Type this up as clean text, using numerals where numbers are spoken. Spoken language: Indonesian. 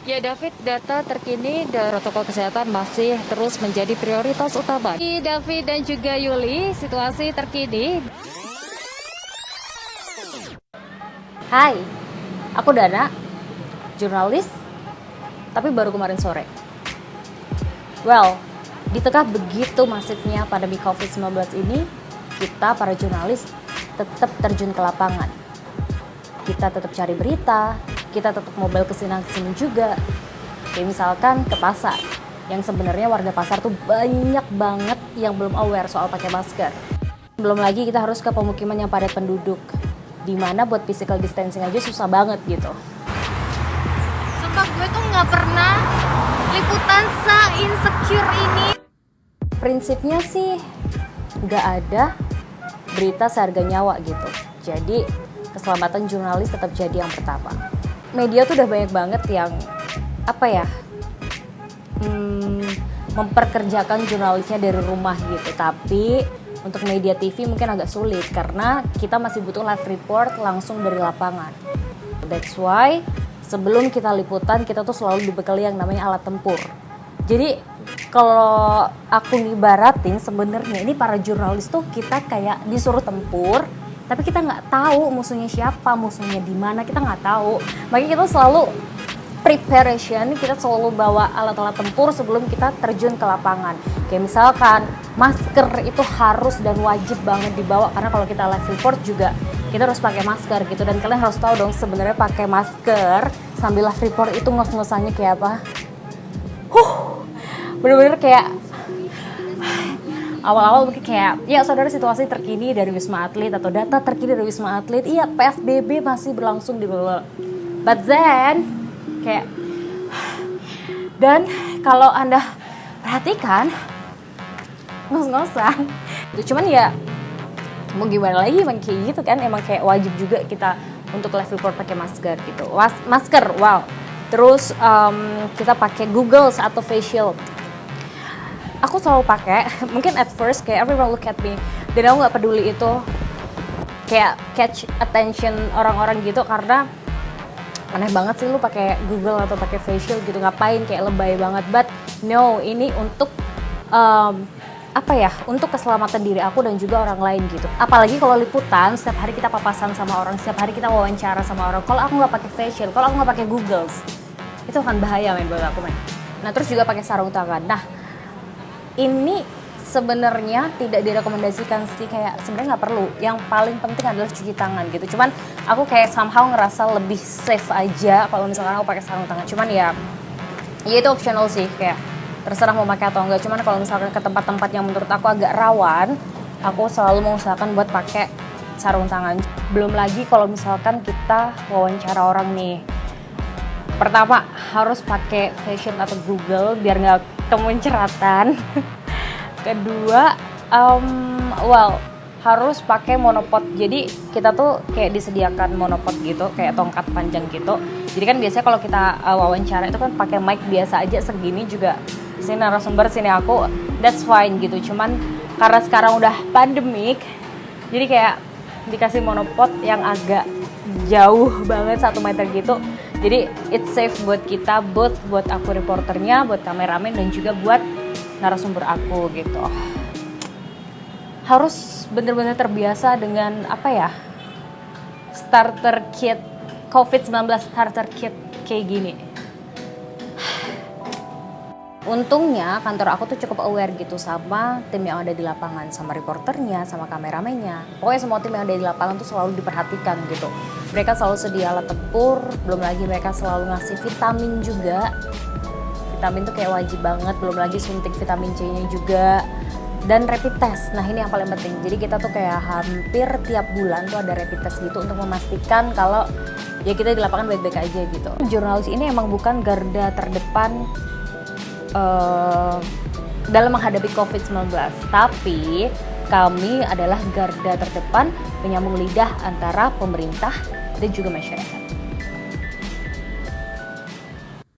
Ya David, data terkini dan protokol kesehatan masih terus menjadi prioritas utama. David dan juga Yuli, situasi terkini. Hai, aku Dana, jurnalis, tapi baru kemarin sore. Well, di tengah begitu masifnya pandemi COVID-19 ini, kita para jurnalis tetap terjun ke lapangan. Kita tetap cari berita, kita tetap mobile kesini-kesini juga. Kayak misalkan ke pasar, yang sebenarnya warga pasar tuh banyak banget yang belum aware soal pakai masker. Belum lagi kita harus ke pemukiman yang padat penduduk, dimana buat physical distancing aja susah banget gitu. Sumpah gue tuh nggak pernah liputan se-insecure ini. Prinsipnya sih nggak ada berita seharga nyawa gitu. Jadi keselamatan jurnalis tetap jadi yang pertama. Media tuh udah banyak banget yang memperkerjakan jurnalisnya dari rumah gitu. Tapi untuk media TV mungkin agak sulit karena kita masih butuh live report langsung dari lapangan. That's why sebelum kita liputan kita tuh selalu dibekali yang namanya alat tempur. Jadi kalau aku ngibaratin sebenarnya ini para jurnalis tuh kita kayak disuruh tempur, tapi kita nggak tahu musuhnya siapa, musuhnya di mana, kita nggak tahu. Makanya kita selalu preparation, kita selalu bawa alat-alat tempur sebelum kita terjun ke lapangan. Kayak misalkan masker itu harus dan wajib banget dibawa karena kalau kita live report juga kita harus pakai masker gitu. Dan kalian harus tahu dong sebenarnya pakai masker sambil live report itu ngos-ngosannya kayak apa. Bener-bener kayak awal-awal mungkin kayak, ya saudara situasi terkini dari Wisma Atlet atau data terkini dari Wisma Atlet, iya PSBB masih berlangsung di bawah. But then, kayak, dan kalau Anda perhatikan, ngos-ngosan, cuman ya mau gimana lagi emang kayak gitu kan, emang kayak wajib juga kita untuk live report pakai masker gitu. Masker, wow. Terus kita pakai Google atau facial. Aku selalu pakai, mungkin at first kayak everyone look at me, dan aku nggak peduli itu kayak catch attention orang-orang gitu karena aneh banget sih lu pakai Google atau pakai facial gitu, ngapain, kayak lebay banget. But no, ini untuk untuk keselamatan diri aku dan juga orang lain gitu. Apalagi kalau liputan, setiap hari kita papasan sama orang, setiap hari kita wawancara sama orang. Kalau aku nggak pakai facial, kalau aku nggak pakai Google, itu akan bahaya buat aku Nah terus juga pakai sarung tangan. Nah ini sebenarnya tidak direkomendasikan sih, kayak sebenarnya nggak perlu. Yang paling penting adalah cuci tangan gitu. Cuman aku kayak somehow ngerasa lebih safe aja kalau misalkan aku pakai sarung tangan. Cuman ya itu optional sih, kayak terserah mau pakai atau enggak. Cuman kalau misalkan ke tempat-tempat yang menurut aku agak rawan, aku selalu mengusahakan buat pakai sarung tangan. Belum lagi kalau misalkan kita wawancara orang nih, pertama harus pakai fashion atau Google biar nggak kemunceratan. Kedua, harus pakai monopod. Jadi kita tuh kayak disediakan monopod gitu, kayak tongkat panjang gitu. Jadi kan biasanya kalau kita wawancara itu kan pakai mic biasa aja segini juga. Sini narasumber, sini aku, that's fine gitu. Cuman karena sekarang udah pandemik, jadi kayak dikasih monopod yang agak jauh banget 1 meter gitu. Jadi it's safe buat kita, buat aku reporternya, buat kameramen dan juga buat narasumber aku gitu. Harus bener-bener terbiasa dengan starter kit COVID-19 starter kit kayak gini. Untungnya kantor aku tuh cukup aware gitu sama tim yang ada di lapangan, sama reporternya, sama kameramennya. Pokoknya semua tim yang ada di lapangan tuh selalu diperhatikan gitu. Mereka selalu sedia alat tempur, belum lagi mereka selalu ngasih vitamin juga. Vitamin tuh kayak wajib banget, belum lagi suntik vitamin C-nya juga. Dan rapid test, nah ini yang paling penting. Jadi kita tuh kayak hampir tiap bulan tuh ada rapid test gitu untuk memastikan kalau ya kita di lapangan baik-baik aja gitu. Jurnalis ini emang bukan garda terdepan dalam menghadapi COVID-19, tapi kami adalah garda terdepan penyambung lidah antara pemerintah dan juga masyarakat.